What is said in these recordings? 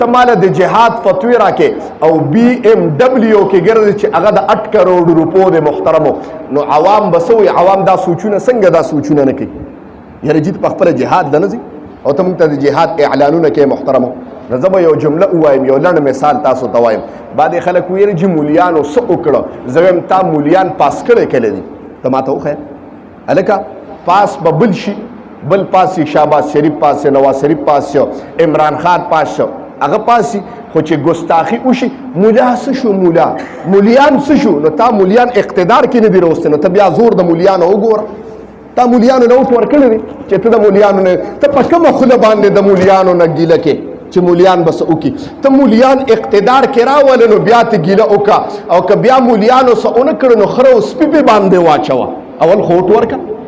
ته ماله د جهاد فتوی راکې او BMW کې ګرځي چې هغه د 8 کروڑ روپو د محترمو نو عوام بسوي عوام دا سوچونه څنګه دا سوچونه نه کوي یاره جیت په خپل جهاد نه ځي او ته موږ ته د جهاد اعلانونه کوي محترمو نو زه به یو جمله ووایم یو لنډ مثال تاسو ته وایم بعضې خلک ویل چې مولیانو څه وکړه زه وایم تا مولیان پاس کړی کله دي ته ما ته وښیه هلکه پاس به بل شي بل پاس شي شهباز شریف پاس شي نواز شریف پاس شو عمران خان پاس شو هغه پاس شي خو چې ګستاخي وشي مولا څه شو مولیان څه شو نو تا مولیان اقتدار کې نه دي راوستي نو ته بیا زور د مولیانو وګوره تا مولیانو نه اوټ ورکړی دی چې ته د مولیانو نه ته په کومه خوله باندې د مولیانو نه ګیله کې چې مولیان بس وکي ته مولیان اقتدار کې راوله نو بیا ته ګیله وکړه او که بیا مولیانو څه ونه کړه نو خره او سپي پې باندې واچوه اول خو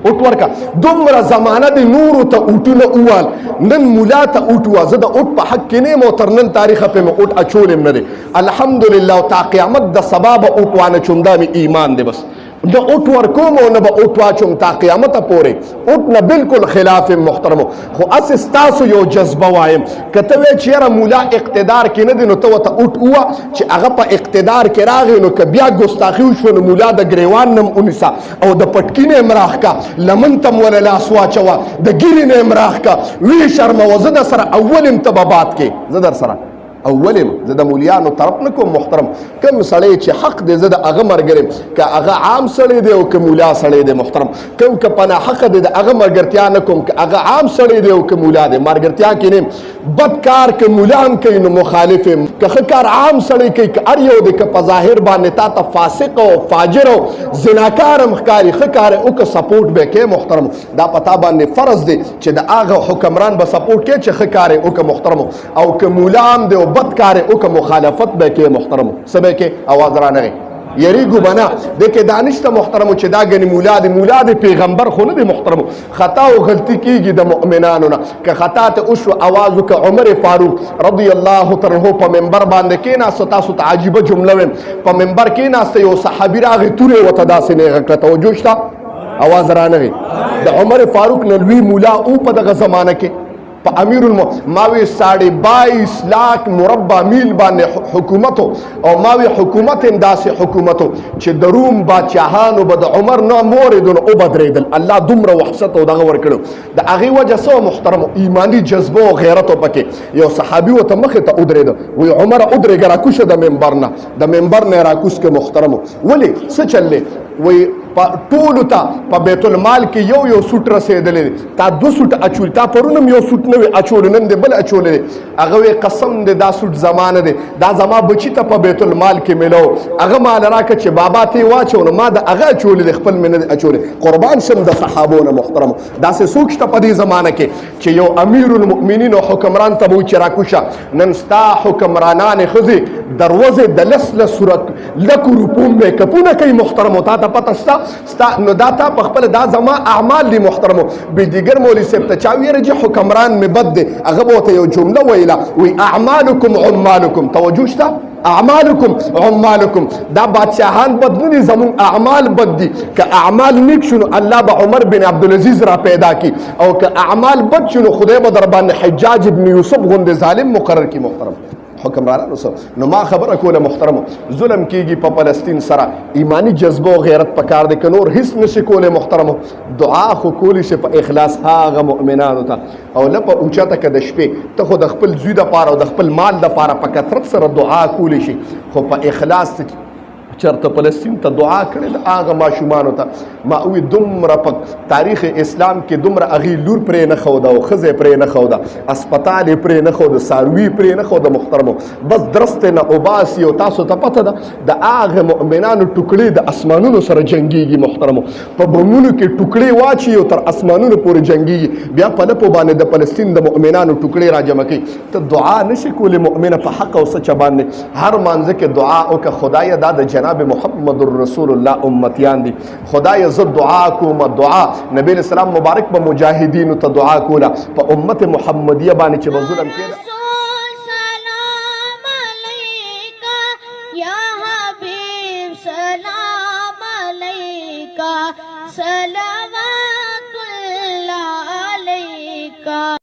اوټ ورکه دومره زمانه د نورو ته اوټونه ووال نن مولا ته اوټ ووه زه د اوټ په حق کې نه یم او تر نن تاریخه پې مې اوټ اچول نه دی الحمدلله او تا قیامت د سبا به اوټ وانه چوم دا مې ایمان دی بس نه اوټ ورکوم او نه به اوټ واچوم تا قیامته پورې اوټ نه بالکل خلاف محترمو خو هسې ستاسو یو جذبه وایم که ته وایې چې یاره مولا اقتدار کې نه دی نو ته ورته اوټ ووه چې هغه په اقتدار کې راغی نو که بیا ګستاخي وشوه نو مولا د ګریوان نه م ونیسه او د پټکي نه یې م راښکه لمن ته م وله لاس واچوه د ګیرې نه یې م راښکه ویې شرموه زه در سره اول یم ته به باد کې زه در سره اول یم زه د مولیانو طرف نه کوم محترم کوم سړی چې حق دی زه د هغه ملګری که هغه عام سړی دی او که مولا سړی دی محترم کوم که په ناحقه دی د هغه ملګرتیا نه کوم که هغه عام سړی دی او که مولا دی ملګرتیا کې نه بد کار که مولا هم کوي نو مخالف یم که ښه کار عام سړی کوي که هر یو دی که په ظاهر باندې تا ته فاسق او فاجر او زناکار هم ښکاري ښه کار یې وکړه سپورټ به یې کوې محترم دا په تا باندې فرض دی چې د هغه حکمران به سپورټ کوې چې ښه کار یې وکړه محترمو او که مولا هم دی بد کار او که مخالفت به کې محترم څه به کې اواز رانغی یریګو بنا د کې دانشته محترمو چې دا ګنې مولا د پیغمبر خو نه دی محترمو خطا او غلطي کېږي د مؤمنانو نه که خطا ته وشو اواز وکړه عمر فاروق رضی الله تعالی عنه په منبر باندې کېناسته تاسو ته عجیبه جمله ویم په منبر کېناسته یو صحابي راغی تورې ورته داسې نیغه کړه توجه شته اواز رانغی د عمر فاروق نه لوی مولا او په دغه زمانه کې په امیر ماوی 22 لاک مربع میل باندې حکومتو او ماوی حکومت انداسې حکومتو چې د روم بادشاهانو به د عمر نه موردون او بدرېدل الله دومره وحشت او دغه ورکړو د هغې وجه څه محترم ایماني جذبه او غیرت پکې یو صحابي ورته مخې ته ودرېده وایي عمره ودرېږه راکوشه د منبر نه راکوس که محترمو ولې څه چل دی وایي ټولو ته په بیت المال کې یو سوټ رسېدلی دی تا 2 سوټ اچولي تا پرون هم یو سوټ نه وي اچولی نن دی بل اچولی دی هغه وی قسم دی دا سوټ زما نه دی دا زما بچي ته په بیت المال کې میلو هغه مال راکړه چې بابا ته یې واچو نو ما د هغه اچولی دی خپل مې نه دی اچولی قربان شم د صحابو نه محترمو داسې څوک شته په دې زمانه کې چې یو امیر المؤمنین او حکمران ته به وایي چې راکوشه نن ستا حکمرانانې ښځې دروازې د لکو روپو میک اپونه کوي محترمو تا ته پته شته نو دا تا په خپل دا زما اعمال دي محترمو به دیگر مولوي صاحب ته چا ویره چې حکمران مې بد دی هغه به ورته یو جمله ویله وی اعمالکم عمالکم توجه شته اعمالکم عمالکم دا بادشاهان بد نه دي زمون اعمال بد دي که اعمال نیک شنو الله به عمر بن عبدالعزیز را پیدا کی او که اعمال بد شنو خدای به در باندې حجاج ابن یوسف غوندې ظالم مقرر کی محترم حکمرانانو سره نو ما خبره کوله محترمو ظلم کیږي په فلسطین سره ایمانی جذبه او غیرت پکار دی که نور هیڅ نشي کولی محترمو دعا خو کولی شي په اخلاص هغه مؤمنانو ته او نه په اوچته که د شپې ته خو د خپل زوی دپاره او د خپل مال دپاره په کثرت سره دعا کولی شي خو په اخلاص چرته فلسطین ته دعا کړې د هغه ماشومانو ته ما وی دومره په تاریخ اسلام کې دومره هغې لور پرې نه ښوده او ښځې پرې نه ښوده اسپتال یې پرې نه ښوده څاروي پرې نه ښوده محترمو بس درستې نه اوباسي او تاسو ته پته ده د هغه مؤمنانو ټوکړې د اسمانونو سره جنګېږي محترمو په بمونو کې ټوکړې واچي او تر اسمانونو پورې جنګېږي بیا په لپو باندې د فلسطین د مؤمنانو ټوکړې راجمع کوي ته دعا نشي کولی مؤمنه په حق او سچ باندې هر مانځه کې دعا وکړه خدایه دا د جناب محمد رسول الله امتیان دي خدای زه دعا کوم دعا نبی اسلام مبارک په مجاهدینو ته دعا کوله په امت محمدیه باندې چې به ظلم کېده سلام علیکا یا حبیب سلام علیکا سلام